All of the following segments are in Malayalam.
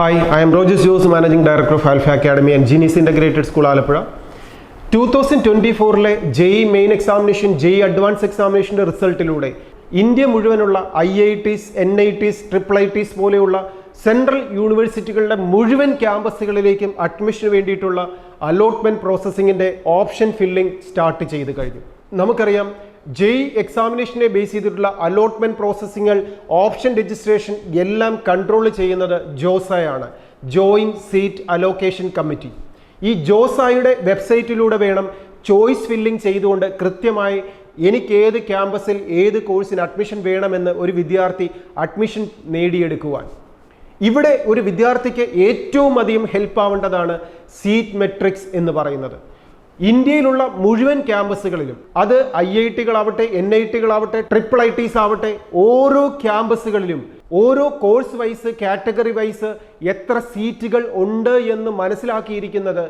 Hi, I am Rojas Jose, Managing Director of Alpha Academy and Genius Integrated School, Alappuzha. 2024 JEE Main Examination, JEE Advanced Examination റിസൾട്ടിലൂടെ ഇന്ത്യ മുഴുവനുള്ള IITs, NITs, IIITs പോലെയുള്ള സെൻട്രൽ യൂണിവേഴ്സിറ്റികളുടെ മുഴുവൻ ക്യാമ്പസുകളിലേക്കും അഡ്മിഷന് വേണ്ടിയിട്ടുള്ള അലോട്ട്മെന്റ് പ്രോസസ്സിങ്ങിന്റെ ഓപ്ഷൻ ഫില്ലിംഗ് സ്റ്റാർട്ട് ചെയ്ത് കഴിഞ്ഞു. നമുക്കറിയാം JEE എക്സാമിനേഷനെ ബേസ് ചെയ്തിട്ടുള്ള അലോട്ട്മെന്റ് പ്രോസസ്സിങ്ങൾ, ഓപ്ഷൻ രജിസ്ട്രേഷൻ എല്ലാം കൺട്രോൾ ചെയ്യുന്നത് ജോസായാണ്, ജോയിന്റ് സീറ്റ് അലോക്കേഷൻ കമ്മിറ്റി. ഈ ജോസായുടെ വെബ്സൈറ്റിലൂടെ വേണം ചോയ്സ് ഫില്ലിംഗ് ചെയ്തുകൊണ്ട് കൃത്യമായി എനിക്ക് ഏത് ക്യാമ്പസിൽ ഏത് കോഴ്സിന് അഡ്മിഷൻ വേണമെന്ന് ഒരു വിദ്യാർത്ഥി അഡ്മിഷൻ നേടിയെടുക്കുവാൻ. ഇവിടെ ഒരു വിദ്യാർത്ഥിക്ക് ഏറ്റവും അധികം ഹെൽപ്പ് ആവേണ്ടതാണ് സീറ്റ് മെട്രിക്സ് എന്ന് പറയുന്നത്. ഇന്ത്യയിലുള്ള മുഴുവൻ ക്യാമ്പസുകളിലും, അത് IITകളാവട്ടെ, NITകളാവട്ടെ, IIITs ആവട്ടെ, ഓരോ ക്യാമ്പസുകളിലും ഓരോ കോഴ്സ് വൈസ്, കാറ്റഗറി വൈസ് എത്ര സീറ്റുകൾ ഉണ്ട് എന്ന് മനസ്സിലാക്കിയിരിക്കുന്നത്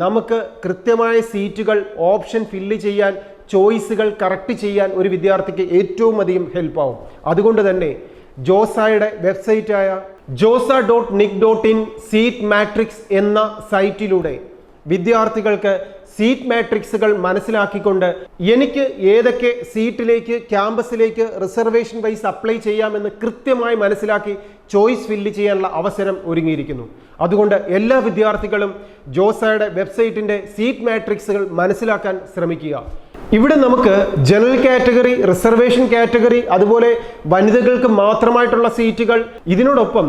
നമുക്ക് കൃത്യമായ സീറ്റുകൾ ഓപ്ഷൻ ഫില്ല് ചെയ്യാൻ, ചോയ്സുകൾ കറക്റ്റ് ചെയ്യാൻ ഒരു വിദ്യാർത്ഥിക്ക് ഏറ്റവും അധികം ഹെൽപ്പ് ആവും. അതുകൊണ്ട് തന്നെ ജോസായുടെ വെബ്സൈറ്റായ josa.nic.in സീറ്റ് മാട്രിക്സ് എന്ന സൈറ്റിലൂടെ വിദ്യാർത്ഥികൾക്ക് സീറ്റ് മാട്രിക്സുകൾ മനസ്സിലാക്കിക്കൊണ്ട് എനിക്ക് ഏതൊക്കെ സീറ്റിലേക്ക്, ക്യാമ്പസിലേക്ക് റിസർവേഷൻ വൈസ് അപ്ലൈ ചെയ്യാമെന്ന് കൃത്യമായി മനസ്സിലാക്കി ചോയ്സ് ഫില്ല് ചെയ്യാനുള്ള അവസരം ഒരുങ്ങിയിരിക്കുന്നു. അതുകൊണ്ട് എല്ലാ വിദ്യാർത്ഥികളും ജോസായുടെ വെബ്സൈറ്റിൻ്റെ സീറ്റ് മാട്രിക്സുകൾ മനസ്സിലാക്കാൻ ശ്രമിക്കുക. ഇവിടെ നമുക്ക് ജനറൽ കാറ്റഗറി, റിസർവേഷൻ കാറ്റഗറി, അതുപോലെ വനിതകൾക്ക് മാത്രമായിട്ടുള്ള സീറ്റുകൾ, ഇതിനോടൊപ്പം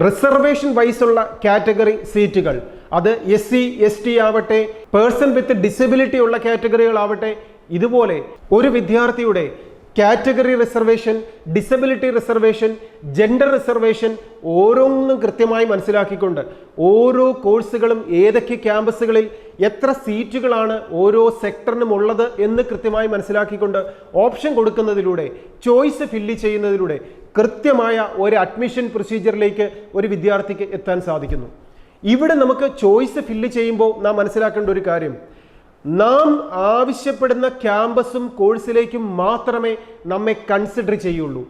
റിസർവേഷൻ വൈസുള്ള കാറ്റഗറി സീറ്റുകൾ, അത് SC, ST ആവട്ടെ, പേഴ്സൺ വിത്ത് ഡിസബിലിറ്റി ഉള്ള കാറ്റഗറികളാവട്ടെ, ഇതുപോലെ ഒരു വിദ്യാർത്ഥിയുടെ category reservation, disability reservation, gender reservation ഓരോന്നും കൃത്യമായി മനസ്സിലാക്കിക്കൊണ്ട് ഓരോ കോഴ്സുകളും ഏതൊക്കെ ക്യാമ്പസുകളിൽ എത്ര സീറ്റുകളാണ് ഓരോ സെക്ടറിനും ഉള്ളത് എന്ന് കൃത്യമായി മനസ്സിലാക്കിക്കൊണ്ട് ഓപ്ഷൻ കൊടുക്കുന്നതിലൂടെ, ചോയ്സ് ഫില്ല് ചെയ്യുന്നതിലൂടെ കൃത്യമായ ഒരു അഡ്മിഷൻ പ്രൊസീജിയറിലേക്ക് ഒരു വിദ്യാർത്ഥിക്ക് എത്താൻ സാധിക്കുന്നു. ഇവിടെ നമുക്ക് ചോയ്സ് ഫില്ല് ചെയ്യുമ്പോൾ നാം മനസ്സിലാക്കേണ്ട ഒരു കാര്യം, നാം ആവശ്യപ്പെടുന്ന ക്യാമ്പസും കോഴ്സിലേക്കും മാത്രമേ നമ്മെ കൺസിഡർ ചെയ്യുള്ളൂ.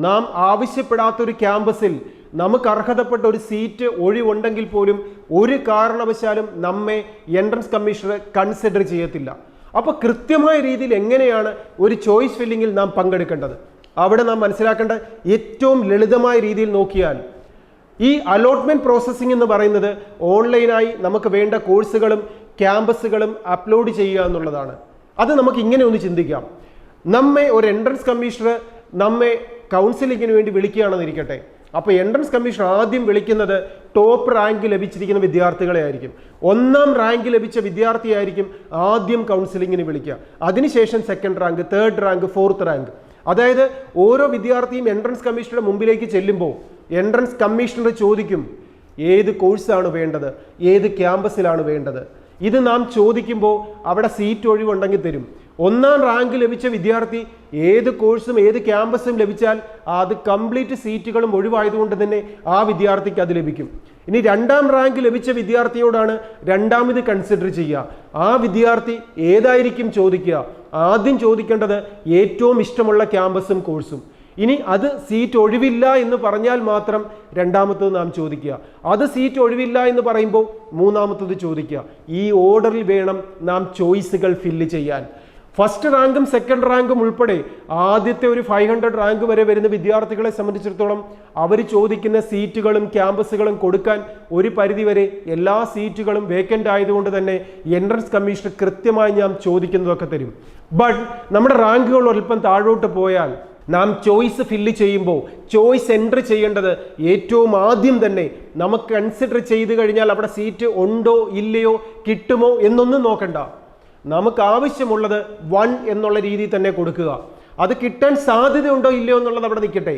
നാം ആവശ്യപ്പെടാത്തൊരു ക്യാമ്പസിൽ നമുക്ക് അർഹതപ്പെട്ട ഒരു സീറ്റ് ഒഴിവുണ്ടെങ്കിൽ പോലും ഒരു കാരണവശാലും നമ്മെ എൻട്രൻസ് കമ്മീഷണർ കൺസിഡർ ചെയ്യത്തില്ല. അപ്പോൾ കൃത്യമായ രീതിയിൽ എങ്ങനെയാണ് ഒരു ചോയ്സ് ഫില്ലിങ്ങിൽ നാം പങ്കെടുക്കേണ്ടത്? അവിടെ നാം മനസ്സിലാക്കേണ്ട ഏറ്റവും ലളിതമായ രീതിയിൽ നോക്കിയാൽ, ഈ അലോട്ട്മെന്റ് പ്രോസസ്സിംഗ് എന്ന് പറയുന്നത് ഓൺലൈനായി നമുക്ക് വേണ്ട കോഴ്സുകളും ക്യാമ്പസുകളും അപ്ലോഡ് ചെയ്യുക എന്നുള്ളതാണ്. അത് നമുക്ക് ഇങ്ങനെ ഒന്ന് ചിന്തിക്കാം. നമ്മെ ഒരു എൻട്രൻസ് കമ്മീഷണർ നമ്മെ കൗൺസിലിങ്ങിന് വേണ്ടി വിളിക്കുകയാണെന്ന് ഇരിക്കട്ടെ. അപ്പോൾ എൻട്രൻസ് കമ്മീഷണർ ആദ്യം വിളിക്കുന്നത് ടോപ്പ് റാങ്ക് ലഭിച്ചിരിക്കുന്ന വിദ്യാർത്ഥികളെ ആയിരിക്കും. 1ാം റാങ്ക് ലഭിച്ച വിദ്യാർത്ഥിയായിരിക്കും ആദ്യം കൗൺസിലിങ്ങിന് വിളിക്കുക. അതിനുശേഷം 2nd rank, 3rd rank, 4th rank. അതായത് ഓരോ വിദ്യാർത്ഥിയും എൻട്രൻസ് കമ്മീഷണറുടെ മുമ്പിലേക്ക് ചെല്ലുമ്പോൾ എൻട്രൻസ് കമ്മീഷണർ ചോദിക്കും, ഏത് കോഴ്സാണ് വേണ്ടത്, ഏത് ക്യാമ്പസിലാണ് വേണ്ടത്. ഇത് നാം ചോദിക്കുമ്പോൾ അവിടെ സീറ്റ് ഒഴിവുണ്ടെങ്കിൽ തരും. 1ാം റാങ്ക് ലഭിച്ച വിദ്യാർത്ഥി ഏത് കോഴ്സും ഏത് ക്യാമ്പസും ലഭിച്ചാൽ അത് കംപ്ലീറ്റ് സീറ്റുകളും ഒഴിവായതുകൊണ്ട് തന്നെ ആ വിദ്യാർത്ഥിക്ക് അത് ലഭിക്കും. ഇനി 2ാം റാങ്ക് ലഭിച്ച വിദ്യാർത്ഥിയോടാണ് രണ്ടാമത് കൺസിഡർ ചെയ്യുക. ആ വിദ്യാർത്ഥി ഏതായിരിക്കും ചോദിക്കുക? ആദ്യം ചോദിക്കേണ്ടത് ഏറ്റവും ഇഷ്ടമുള്ള ക്യാമ്പസും കോഴ്സും. ഇനി അത് സീറ്റ് ഒഴിവില്ല എന്ന് പറഞ്ഞാൽ മാത്രം രണ്ടാമത്തത് നാം ചോദിക്കുക. അത് സീറ്റ് ഒഴിവില്ല എന്ന് പറയുമ്പോൾ മൂന്നാമത്തത് ചോദിക്കുക. ഈ ഓർഡറിൽ വേണം നാം ചോയ്സുകൾ ഫില്ല് ചെയ്യാൻ. 1st റാങ്കും 2nd റാങ്കും ഉൾപ്പെടെ ആദ്യത്തെ ഒരു 500 റാങ്ക് വരെ വരുന്ന വിദ്യാർത്ഥികളെ സംബന്ധിച്ചിടത്തോളം അവർ ചോദിക്കുന്ന സീറ്റുകളും ക്യാമ്പസുകളും കൊടുക്കാൻ ഒരു പരിധിവരെ എല്ലാ സീറ്റുകളും വേക്കൻ്റ് ആയതുകൊണ്ട് തന്നെ എൻട്രൻസ് കമ്മീഷണർ കൃത്യമായി നാം ചോദിക്കുന്നതൊക്കെ തരും. ബട്ട് നമ്മുടെ റാങ്കുകൾ അല്പം താഴോട്ട് പോയാൽ നാം ചോയ്സ് ഫില്ല് ചെയ്യുമ്പോൾ ചോയ്സ് എൻട്രി ചെയ്യേണ്ടത് ഏറ്റവും ആദ്യം തന്നെ നമുക്ക് കൺസിഡർ ചെയ്ത് കഴിഞ്ഞാൽ അവിടെ സീറ്റ് ഉണ്ടോ ഇല്ലയോ, കിട്ടുമോ എന്നൊന്നും നോക്കണ്ട. നമുക്ക് ആവശ്യമുള്ളത് 1 എന്നുള്ള രീതിയിൽ തന്നെ കൊടുക്കുക. അത് കിട്ടാൻ സാധ്യതയുണ്ടോ ഇല്ലയോ എന്നുള്ളത് അവിടെ നിൽക്കട്ടെ.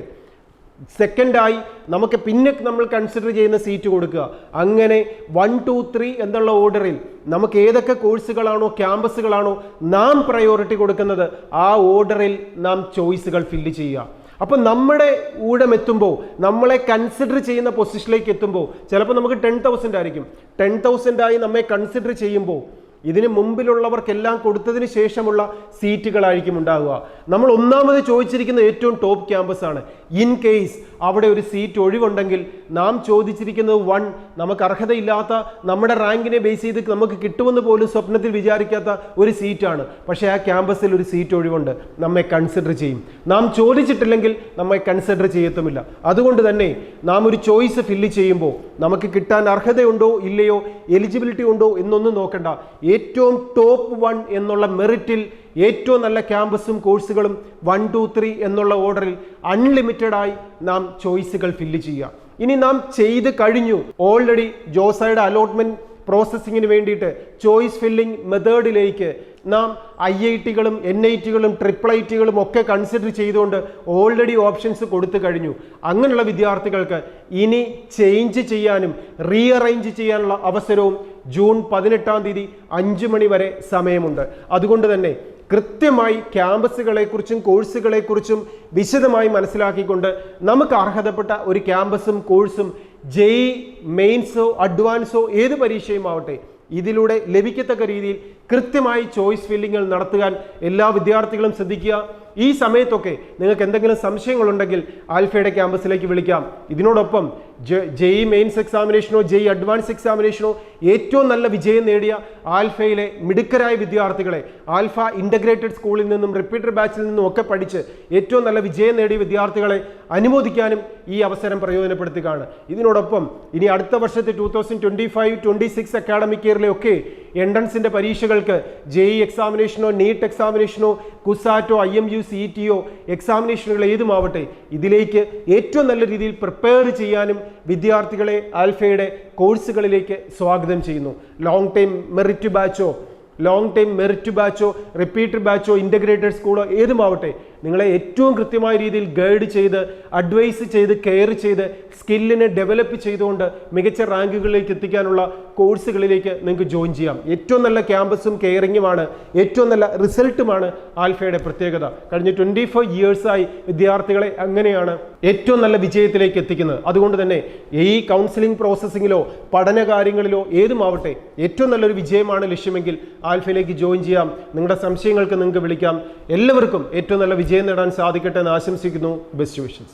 സെക്കൻഡായി നമുക്ക് പിന്നെ നമ്മൾ കൺസിഡർ ചെയ്യുന്ന സീറ്റ് കൊടുക്കുക. അങ്ങനെ 1, 2, 3 എന്നുള്ള ഓർഡറിൽ നമുക്ക് ഏതൊക്കെ കോഴ്സുകളാണോ ക്യാമ്പസുകളാണോ നാം പ്രയോറിറ്റി കൊടുക്കുന്നത് ആ ഓർഡറിൽ നാം ചോയ്സുകൾ ഫില്ല് ചെയ്യുക. അപ്പോൾ നമ്മുടെ ഊഴം എത്തുമ്പോൾ, നമ്മളെ കൺസിഡർ ചെയ്യുന്ന പൊസിഷനിലേക്ക് എത്തുമ്പോൾ ചിലപ്പോൾ നമുക്ക് 10,000 ആയിരിക്കും. 10,000 ആയി നമ്മെ കൺസിഡർ ചെയ്യുമ്പോൾ ഇതിന് മുമ്പിലുള്ളവർക്കെല്ലാം കൊടുത്തതിന് ശേഷമുള്ള സീറ്റുകളായിരിക്കും ഉണ്ടാകുക. നമ്മൾ ഒന്നാമത് ചോദിച്ചിരിക്കുന്ന ഏറ്റവും ടോപ്പ് ക്യാമ്പസ് ആണ്. ഇൻ കേസ് അവിടെ ഒരു സീറ്റ് ഒഴിവുണ്ടെങ്കിൽ നാം ചോദിച്ചിരിക്കുന്നത് 1 നമുക്ക് അർഹതയില്ലാത്ത, നമ്മുടെ റാങ്കിനെ ബേസ് ചെയ്ത് നമുക്ക് കിട്ടുമെന്ന് പോലും സ്വപ്നത്തിൽ വിചാരിക്കാത്ത ഒരു സീറ്റാണ്. പക്ഷേ ആ ക്യാമ്പസിൽ ഒരു സീറ്റ് ഒഴിവുണ്ട്, നമ്മെ കൺസിഡർ ചെയ്യും. നാം ചോദിച്ചിട്ടില്ലെങ്കിൽ നമ്മെ കൺസിഡർ ചെയ്യത്തുമില്ല. അതുകൊണ്ട് തന്നെ നാം ഒരു ചോയ്സ് ഫില്ല് ചെയ്യുമ്പോൾ നമുക്ക് കിട്ടാൻ അർഹതയുണ്ടോ ഇല്ലയോ, എലിജിബിലിറ്റി ഉണ്ടോ എന്നൊന്നും നോക്കണ്ട. ഏറ്റവും ടോപ്പ് 1 എന്നുള്ള മെറിറ്റിൽ ഏറ്റവും നല്ല ക്യാമ്പസും കോഴ്സുകളും 1, 2, 3 എന്നുള്ള ഓർഡറിൽ അൺലിമിറ്റഡ് ആയി നാം ചോയ്സുകൾ ഫില്ല് ചെയ്യുക. ഇനി നാം ചെയ്ത് കഴിഞ്ഞു, ഓൾറെഡി ജോസയുടെ അലോട്ട്മെന്റ് പ്രോസസ്സിങ്ങിന് വേണ്ടിയിട്ട് ചോയ്സ് ഫില്ലിംഗ് മെത്തേഡിലേക്ക് നാം IITകളും NITകളും IIITകളും ഒക്കെ കൺസിഡർ ചെയ്തുകൊണ്ട് ഓൾറെഡി ഓപ്ഷൻസ് കൊടുത്തു കഴിഞ്ഞു. അങ്ങനെയുള്ള വിദ്യാർത്ഥികൾക്ക് ഇനി ചേഞ്ച് ചെയ്യാനും റീഅറേഞ്ച് ചെയ്യാനുള്ള അവസരവും ജൂൺ 18-ാം തീയതി 5 മണി വരെ സമയമുണ്ട്. അതുകൊണ്ട് തന്നെ കൃത്യമായി ക്യാമ്പസുകളെക്കുറിച്ചും കോഴ്സുകളെക്കുറിച്ചും വിശദമായി മനസ്സിലാക്കിക്കൊണ്ട് നമുക്ക് അർഹതപ്പെട്ട ഒരു ക്യാമ്പസും കോഴ്സും JEE മെയിൻസോ അഡ്വാൻസോ ഏത് പരീക്ഷയും ആവട്ടെ ഇതിലൂടെ ലഭിക്കത്തക്ക രീതിയിൽ കൃത്യമായി ചോയ്സ് ഫില്ലിങ്ങുകൾ നടത്തുവാൻ എല്ലാ വിദ്യാർത്ഥികളും ശ്രദ്ധിക്കുക. ഈ സമയത്തൊക്കെ നിങ്ങൾക്ക് എന്തെങ്കിലും സംശയങ്ങളുണ്ടെങ്കിൽ ആൽഫയുടെ ക്യാമ്പസിലേക്ക് വിളിക്കാം. ഇതിനോടൊപ്പം JEE മെയിൻസ് എക്സാമിനേഷനോ JEE അഡ്വാൻസ് എക്സാമിനേഷനോ ഏറ്റവും നല്ല വിജയം നേടിയ ആൽഫയിലെ മിടുക്കരായ വിദ്യാർത്ഥികളെ, ആൽഫ ഇൻ്റഗ്രേറ്റഡ് സ്കൂളിൽ നിന്നും റിപ്പീറ്റർ ബാച്ചിൽ നിന്നും ഒക്കെ പഠിച്ച് ഏറ്റവും നല്ല വിജയം നേടിയ വിദ്യാർത്ഥികളെ അനുമോദിക്കാനും ഈ അവസരം പ്രയോജനപ്പെടുത്തുകയാണ്. ഇതിനോടൊപ്പം ഇനി അടുത്ത വർഷത്തെ 2025-26 അക്കാഡമിക് ഇയറിലെ ഒക്കെ എൻട്രൻസിൻ്റെ പരീക്ഷകൾക്ക് JEE എക്സാമിനേഷനോ നീറ്റ് എക്സാമിനേഷനോ കുസാറ്റോ IMU CETയോ എക്സാമിനേഷനുകൾ ഏതുമാവട്ടെ ഇതിലേക്ക് ഏറ്റവും നല്ല രീതിയിൽ പ്രിപ്പയർ ചെയ്യാനും വിദ്യാർത്ഥികളെ ആൽഫയുടെ കോഴ്സുകളിലേക്ക് സ്വാഗതം ചെയ്യുന്നു. ലോങ് ടൈം മെറിറ്റ് ബാച്ചോ റിപ്പീറ്റർ ബാച്ചോ ഇൻ്റഗ്രേറ്റഡ് സ്കൂളോ ഏതുമാവട്ടെ നിങ്ങളെ ഏറ്റവും കൃത്യമായ രീതിയിൽ ഗൈഡ് ചെയ്ത് അഡ്വൈസ് ചെയ്ത് കെയർ ചെയ്ത് സ്കില്ലിനെ ഡെവലപ്പ് ചെയ്തുകൊണ്ട് മികച്ച റാങ്കുകളിലേക്ക് എത്തിക്കാനുള്ള കോഴ്സുകളിലേക്ക് നിങ്ങൾക്ക് ജോയിൻ ചെയ്യാം. ഏറ്റവും നല്ല ക്യാമ്പസും കെയറിങ്ങുമാണ്, ഏറ്റവും നല്ല റിസൾട്ടുമാണ് ആൽഫയുടെ പ്രത്യേകത. കഴിഞ്ഞ 25 ഇയേഴ്സായി വിദ്യാർത്ഥികളെ അങ്ങനെയാണ് ഏറ്റവും നല്ല വിജയത്തിലേക്ക് എത്തിക്കുന്നത്. അതുകൊണ്ട് തന്നെ ഈ കൗൺസിലിംഗ് പ്രോസസ്സിങ്ങിലോ പഠന കാര്യങ്ങളിലോ ഏതുമാവട്ടെ ഏറ്റവും നല്ലൊരു വിജയമാണ് ലക്ഷ്യമെങ്കിൽ ആൽഫയിലേക്ക് ജോയിൻ ചെയ്യാം. നിങ്ങളുടെ സംശയങ്ങൾക്ക് നിങ്ങൾക്ക് വിളിക്കാം. എല്ലാവർക്കും ഏറ്റവും നല്ല വിജയം നേടാൻ സാധിക്കട്ടെ എന്ന് ആശംസിക്കുന്നു. Best wishes.